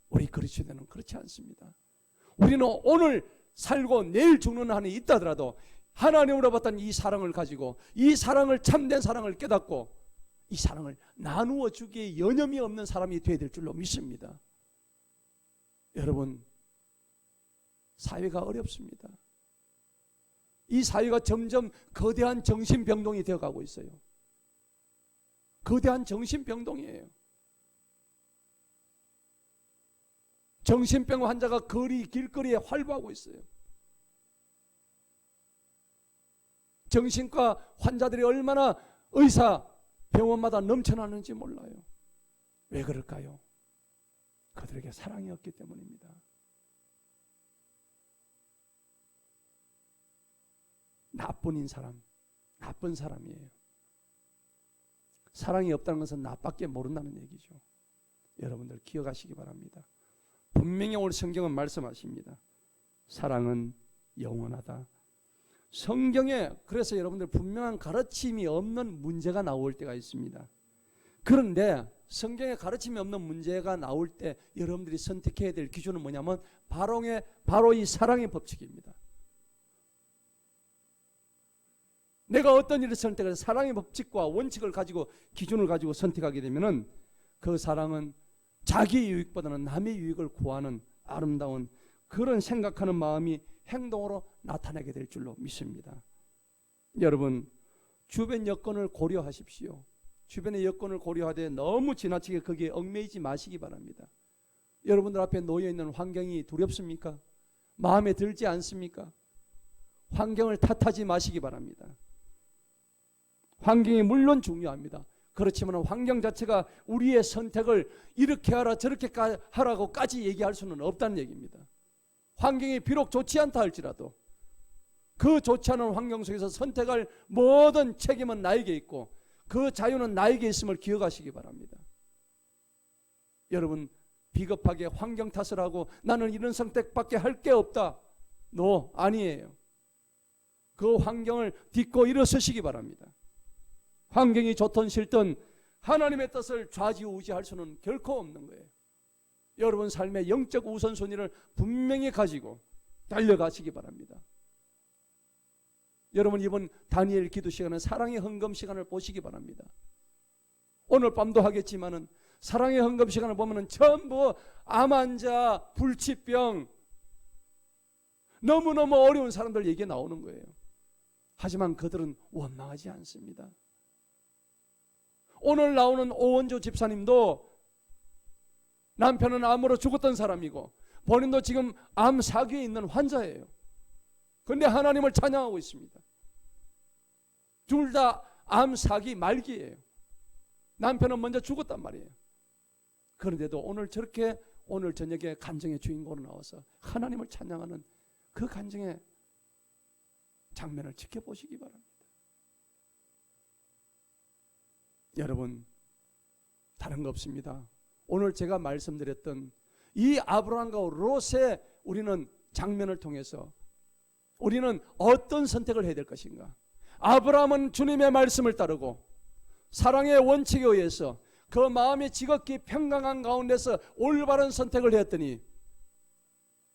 우리 그리스도인은 그렇지 않습니다. 우리는 오늘 살고 내일 죽는 한이 있다 하더라도 하나님으로 받은 이 사랑을 가지고 이 사랑을 참된 사랑을 깨닫고 이 사랑을 나누어 주기에 여념이 없는 사람이 되어야 될 줄로 믿습니다. 여러분, 사회가 어렵습니다. 이 사회가 점점 거대한 정신병동이 되어가고 있어요. 거대한 정신병동이에요. 정신병 환자가 길거리에 활보하고 있어요. 정신과 환자들이 얼마나 의사 병원마다 넘쳐나는지 몰라요. 왜 그럴까요? 그들에게 사랑이 없기 때문입니다. 나쁜 사람, 나쁜 사람이에요. 사랑이 없다는 것은 나밖에 모른다는 얘기죠. 여러분들 기억하시기 바랍니다. 분명히 오늘 성경은 말씀하십니다. 사랑은 영원하다. 성경에 그래서 여러분들 분명한 가르침이 없는 문제가 나올 때가 있습니다. 그런데 성경에 가르침이 없는 문제가 나올 때 여러분들이 선택해야 될 기준은 뭐냐면 바로 이 사랑의 법칙입니다. 내가 어떤 일을 선택해서 사랑의 법칙과 원칙을 가지고 기준을 가지고 선택하게 되면은 그 사랑은 자기 유익보다는 남의 유익을 구하는 아름다운 그런 생각하는 마음이 행동으로 나타나게 될 줄로 믿습니다. 여러분, 주변 여건을 고려하십시오. 주변의 여건을 고려하되 너무 지나치게 거기에 얽매이지 마시기 바랍니다. 여러분들 앞에 놓여있는 환경이 두렵습니까? 마음에 들지 않습니까? 환경을 탓하지 마시기 바랍니다. 환경이 물론 중요합니다. 그렇지만 환경 자체가 우리의 선택을 이렇게 하라 저렇게 하라고까지 얘기할 수는 없다는 얘기입니다. 환경이 비록 좋지 않다 할지라도 그 좋지 않은 환경 속에서 선택할 모든 책임은 나에게 있고 그 자유는 나에게 있음을 기억하시기 바랍니다. 여러분, 비겁하게 환경 탓을 하고 나는 이런 선택밖에 할 게 없다. 아니에요. 그 환경을 딛고 일어서시기 바랍니다. 환경이 좋든 싫든 하나님의 뜻을 좌지우지할 수는 결코 없는 거예요. 여러분 삶의 영적 우선순위를 분명히 가지고 달려가시기 바랍니다. 여러분 이번 다니엘 기도 시간은 사랑의 헌금 시간을 보시기 바랍니다. 오늘 밤도 하겠지만은 사랑의 헌금 시간을 보면은 전부 암 환자, 불치병, 너무너무 어려운 사람들 얘기 나오는 거예요. 하지만 그들은 원망하지 않습니다. 오늘 나오는 오원조 집사님도 남편은 암으로 죽었던 사람이고 본인도 지금 암 사기에 있는 환자예요. 그런데 하나님을 찬양하고 있습니다. 둘 다 암 사기 말기예요. 남편은 먼저 죽었단 말이에요. 그런데도 오늘 저렇게 오늘 저녁에 간증의 주인공으로 나와서 하나님을 찬양하는 그 간증의 장면을 지켜보시기 바랍니다. 여러분, 다른 거 없습니다. 오늘 제가 말씀드렸던 이 아브라함과 롯의 우리는 장면을 통해서 우리는 어떤 선택을 해야 될 것인가? 아브라함은 주님의 말씀을 따르고 사랑의 원칙에 의해서 그 마음이 지극히 평강한 가운데서 올바른 선택을 했더니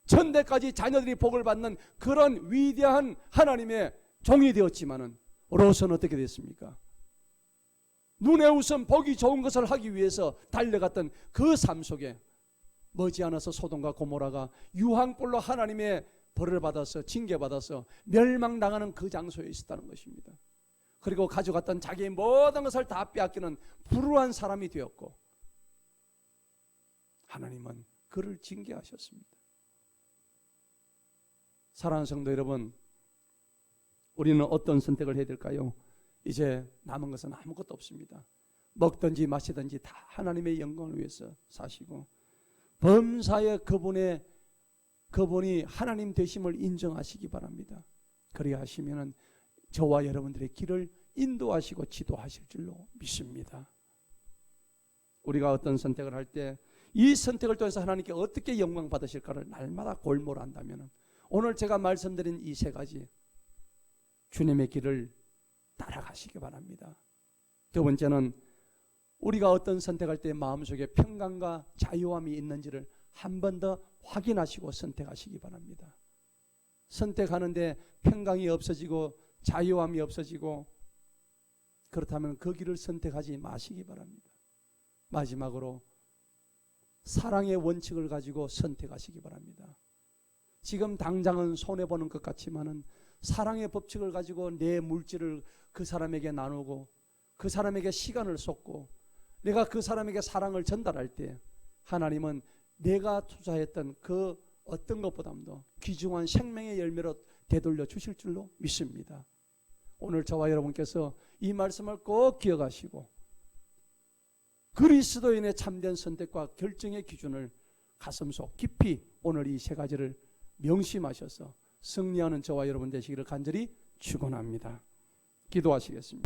천대까지 자녀들이 복을 받는 그런 위대한 하나님의 종이 되었지만은 롯은 어떻게 됐습니까? 눈에 우선 보기 좋은 것을 하기 위해서 달려갔던 그 삶 속에 머지않아서 소돔과 고모라가 유황불로 하나님의 벌을 받아서 징계받아서 멸망당하는 그 장소에 있었다는 것입니다. 그리고 가져갔던 자기의 모든 것을 다 빼앗기는 불우한 사람이 되었고 하나님은 그를 징계하셨습니다. 사랑하는 성도 여러분, 우리는 어떤 선택을 해야 될까요? 이제 남은 것은 아무것도 없습니다. 먹든지 마시든지 다 하나님의 영광을 위해서 사시고 범사에 그분이 하나님 되심을 인정하시기 바랍니다. 그리야 하시면은 저와 여러분들의 길을 인도하시고 지도하실 줄로 믿습니다. 우리가 어떤 선택을 할 때 이 선택을 통해서 하나님께 어떻게 영광 받으실까를 날마다 골몰한다면 오늘 제가 말씀드린 이 세 가지 주님의 길을 따라가시기 바랍니다. 두 번째는 우리가 어떤 선택할 때 마음속에 평강과 자유함이 있는지를 한 번 더 확인하시고 선택하시기 바랍니다. 선택하는데 평강이 없어지고 자유함이 없어지고 그렇다면 그 길을 선택하지 마시기 바랍니다. 마지막으로 사랑의 원칙을 가지고 선택하시기 바랍니다. 지금 당장은 손해보는 것 같지만은 사랑의 법칙을 가지고 내 물질을 그 사람에게 나누고 그 사람에게 시간을 쏟고 내가 그 사람에게 사랑을 전달할 때 하나님은 내가 투자했던 그 어떤 것보다도 귀중한 생명의 열매로 되돌려 주실 줄로 믿습니다. 오늘 저와 여러분께서 이 말씀을 꼭 기억하시고 그리스도인의 참된 선택과 결정의 기준을 가슴속 깊이 오늘 이 세 가지를 명심하셔서 승리하는 저와 여러분 되시기를 간절히 축원합니다. 기도하시겠습니다.